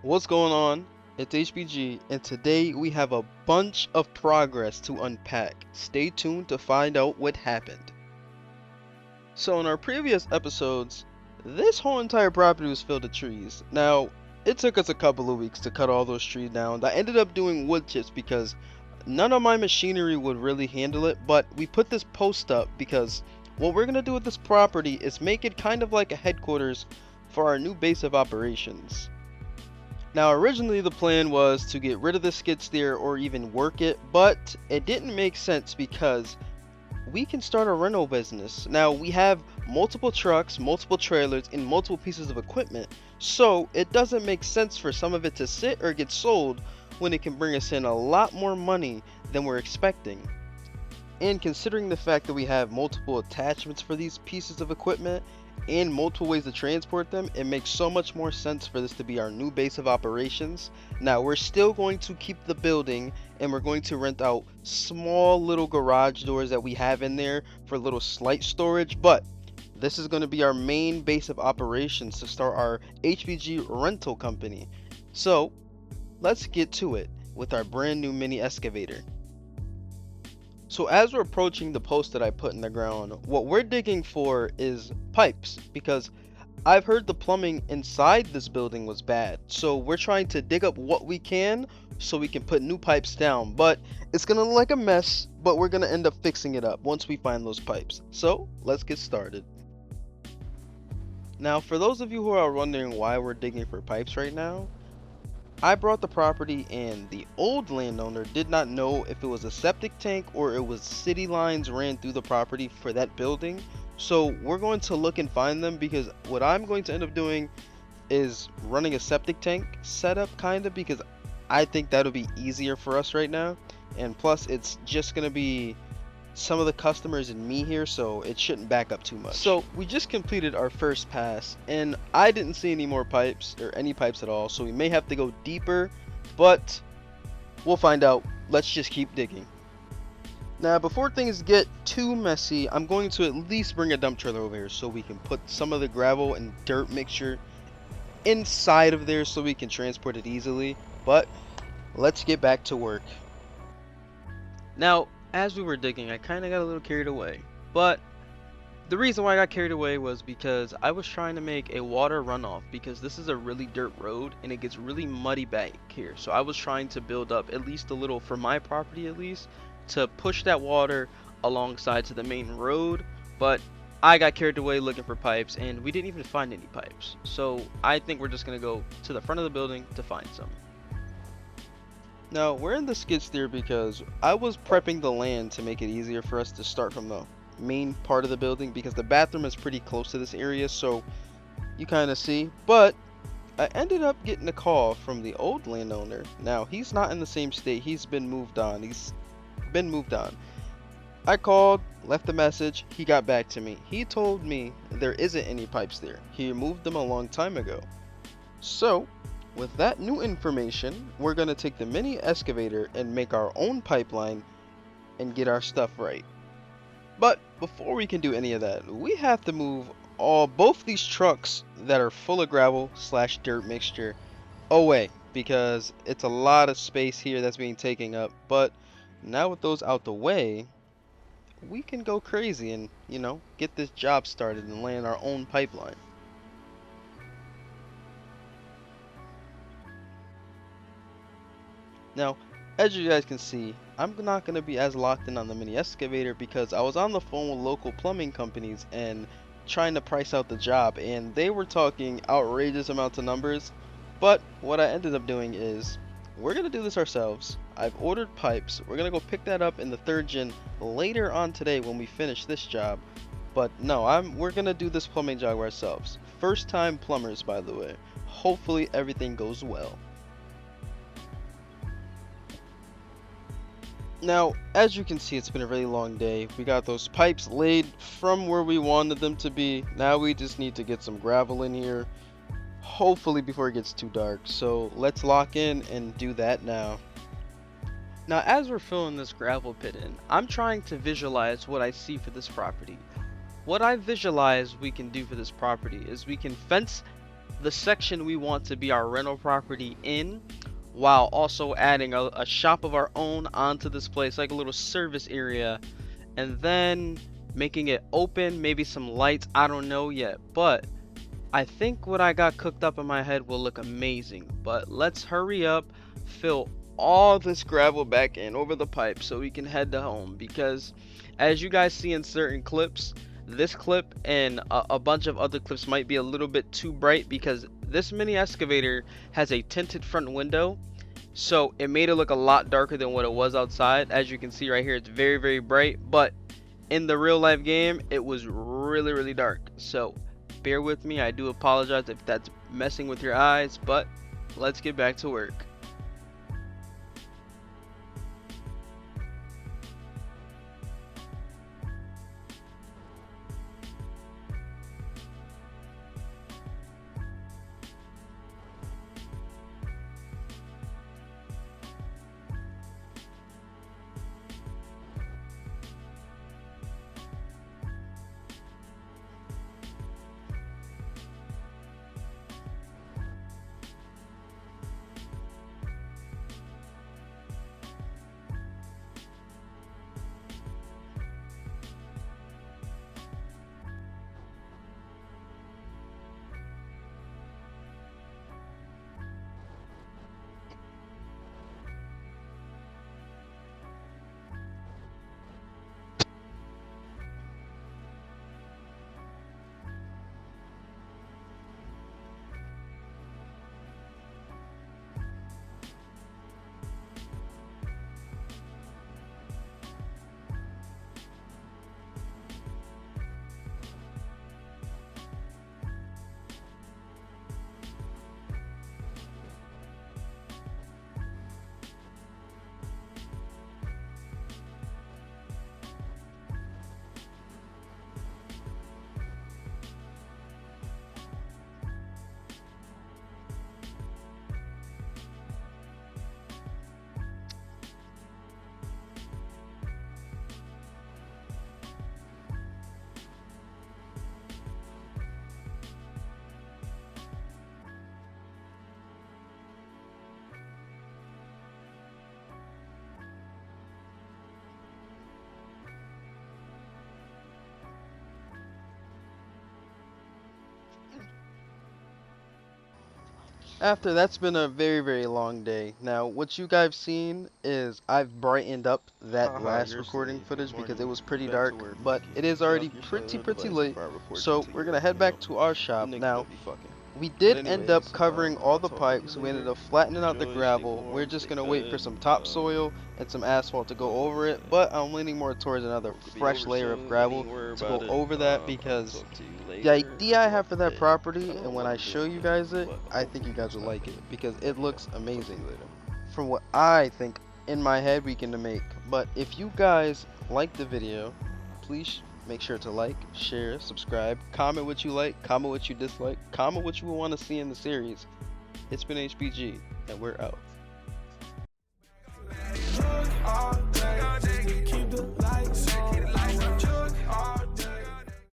What's going on? It's HBG, and today we have a bunch of progress to unpack. Stay tuned to find out what happened. So, in our previous episodes, this whole entire property was filled with trees. Now, it took us a couple of weeks to cut all those trees down. I ended up doing wood chips because none of my machinery would really handle it, but we put this post up because what we're going to do with this property is make it kind of like a headquarters for our new base of operations. Now, originally the plan was to get rid of the skid steer or even work it, but it didn't make sense because we can start a rental business. Now, we have multiple trucks, multiple trailers, and multiple pieces of equipment, so it doesn't make sense for some of it to sit or get sold when it can bring us in a lot more money than we're expecting. And considering the fact that we have multiple attachments for these pieces of equipment and multiple ways to transport them, it makes so much more sense for this to be our new base of operations. Now, we're still going to keep the building and we're going to rent out small little garage doors that we have in there for little slight storage, but this is going to be our main base of operations to start our HVG rental company. So, let's get to it with our brand new mini excavator. So as we're approaching the post that I put in the ground, what we're digging for is pipes because I've heard the plumbing inside this building was bad. So we're trying to dig up what we can so we can put new pipes down. But it's gonna look like a mess, but we're gonna end up fixing it up once we find those pipes. So let's get started. Now, for those of you who are wondering why we're digging for pipes right now, I brought the property and the old landowner did not know if it was a septic tank or it was city lines ran through the property for that building. So we're going to look and find them because what I'm going to end up doing is running a septic tank setup kind of because I think that'll be easier for us right now. And plus it's just going to be some of the customers and me here, so it shouldn't back up too much. So we just completed our first pass and I didn't see any more pipes or any pipes at all, so we may have to go deeper, but we'll find out. Let's just keep digging. Now, before things get too messy, I'm going to at least bring a dump trailer over here so we can put some of the gravel and dirt mixture inside of there so we can transport it easily. But let's get back to work. Now, as we were digging, I kind of got a little carried away. But the reason why I got carried away was because I was trying to make a water runoff because this is a really dirt road and it gets really muddy back here. So I was trying to build up at least a little, for my property at least, to push that water alongside to the main road. But I got carried away looking for pipes and we didn't even find any pipes. So I think we're just going to go to the front of the building to find some. Now, we're in the skid steer because I was prepping the land to make it easier for us to start from the main part of the building because the bathroom is pretty close to this area, so you kind of see. But I ended up getting a call from the old landowner. Now, he's not in the same state. He's been moved on. I called, left a message. He got back to me. He told me there isn't any pipes there. He removed them a long time ago. So, with that new information, we're going to take the mini excavator and make our own pipeline and get our stuff right. But before we can do any of that, we have to move both these trucks that are full of gravel / dirt mixture away because it's a lot of space here that's being taken up. But now with those out the way, we can go crazy and, get this job started and land our own pipeline. Now, as you guys can see, I'm not going to be as locked in on the mini excavator because I was on the phone with local plumbing companies and trying to price out the job, and they were talking outrageous amounts of numbers. But what I ended up doing is we're going to do this ourselves. I've ordered pipes. We're going to go pick that up in the 3rd gen later on today when we finish this job. But no, we're going to do this plumbing job ourselves. First time plumbers, by the way. Hopefully everything goes well. Now, as you can see, it's been a really long day. We got those pipes laid from where we wanted them to be. Now we just need to get some gravel in here, hopefully before it gets too dark. So let's lock in and do that now. Now, as we're filling this gravel pit in, I'm trying to visualize what I see for this property. What I visualize we can do for this property is we can fence the section we want to be our rental property in, while also adding a shop of our own onto this place, like a little service area, and then making it open, maybe some lights, I don't know yet, but I think what I got cooked up in my head will look amazing. But let's hurry up, fill all this gravel back in over the pipe so we can head to home, because as you guys see in certain clips, this clip and a bunch of other clips might be a little bit too bright because this mini excavator has a tinted front window, so it made it look a lot darker than what it was outside. As you can see right here, it's very bright, but in the real life game it was really dark. So bear with me, I do apologize if that's messing with your eyes, but let's get back to work. After that's been a very long day. Now what you guys seen is I've brightened up that Haha, last you're recording silly. footage Good because it morning. was pretty Back to dark, work, but Vicky. it is Get already off your cellular pretty device late, before I report you so to we're your, gonna head back to our you shop. niggas Now better be fucking. we But did end up anyways, covering all I'll the talk with you pipes, we ended later. up flattening out the Enjoy, stay gravel. We're warm, just stay gonna wait for fed. some topsoil and some asphalt to go over it, but I'm leaning more towards another Hope to be fresh over layer of soon. Don't gravel even worry to about go it. over that, I'll because talk to you the later idea I throughout have for the that day. I property, don't know and when what I I'm show doing you today, guys it, but I think hopefully you you guys will enjoy like it it. because it looks Talk to amazing you later. from what I think in my head we can make. But if you guys like the video, please make sure to like, share, subscribe, comment what you like, comment what you dislike, comment what you want to see in the series. It's been HBG, and we're out.